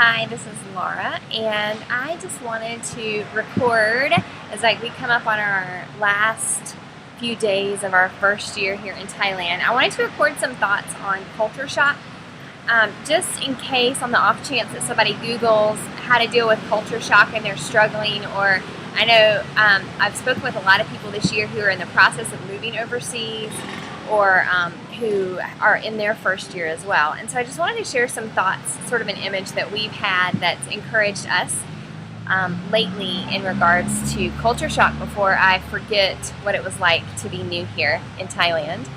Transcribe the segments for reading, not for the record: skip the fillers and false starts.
Hi, this is Laura, and I just wanted to record as we come up on our last few days of our first year here in Thailand. I wanted to record some thoughts on culture shock, just in case, on the off chance that somebody Googles how to deal with culture shock and they're struggling. Or I know I've spoken with a lot of people this year who are in the process of moving overseas, or who are in their first year as well. And so I just wanted to share some thoughts, sort of an image that we've had that's encouraged us lately in regards to culture shock before I forget what it was like to be new here in Thailand.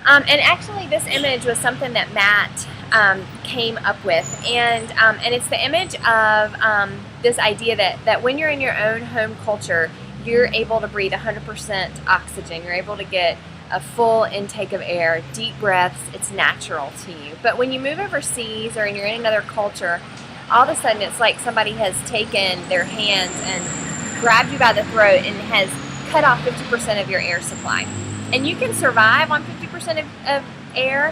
And actually this image was something that Matt came up with, and it's the image of this idea that when you're in your own home culture, you're able to breathe 100% oxygen. You're able to get a full intake of air, deep breaths. It's natural to you. But when you move overseas or you're in another culture, all of a sudden it's like somebody has taken their hands and grabbed you by the throat and has cut off 50% of your air supply. And you can survive on 50% of air.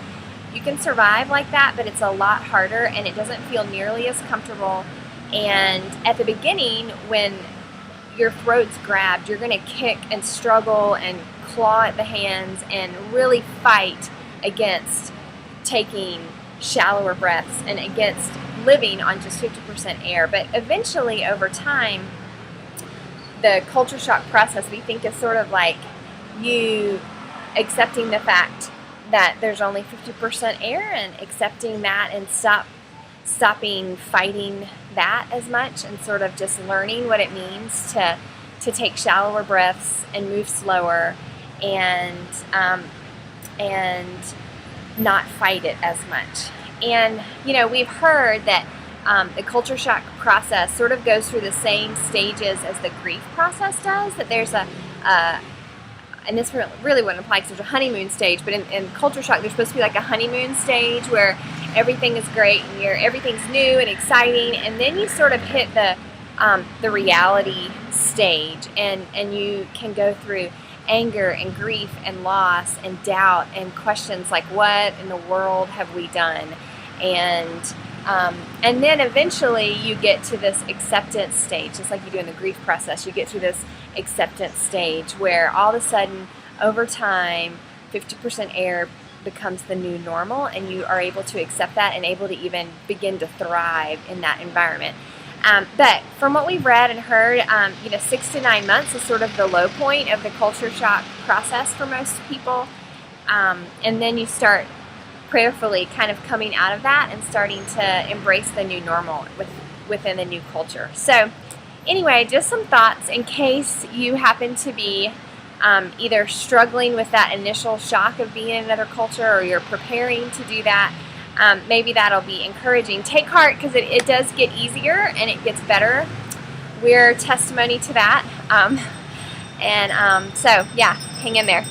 You can survive like that, but it's a lot harder and it doesn't feel nearly as comfortable. And at the beginning, when your throat's grabbed, you're going to kick and struggle and claw at the hands and really fight against taking shallower breaths and against living on just 50% air. But eventually, over time, the culture shock process, we think, is sort of like you accepting the fact that there's only 50% air and accepting that and stopping fighting that as much and sort of just learning what it means to take shallower breaths and move slower and not fight it as much. And we've heard that the culture shock process sort of goes through the same stages as the grief process does. That there's and this really wouldn't apply because there's a honeymoon stage, but in culture shock there's supposed to be like a honeymoon stage where everything is great and everything's new and exciting, and then you sort of hit the reality stage, and you can go through anger and grief and loss and doubt and questions like, what in the world have we done? And then eventually you get to this acceptance stage, just like you do in the grief process. You get to this acceptance stage where all of a sudden, over time, 50% air becomes the new normal, and you are able to accept that and able to even begin to thrive in that environment. But from what we've read and heard, 6 to 9 months is sort of the low point of the culture shock process for most people. And then you start prayerfully kind of coming out of that and starting to embrace the new normal within the new culture. So anyway, just some thoughts in case you happen to be either struggling with that initial shock of being in another culture, or you're preparing to do that. Maybe that'll be encouraging. Take heart, because it does get easier and it gets better. We're testimony to that. So yeah, hang in there.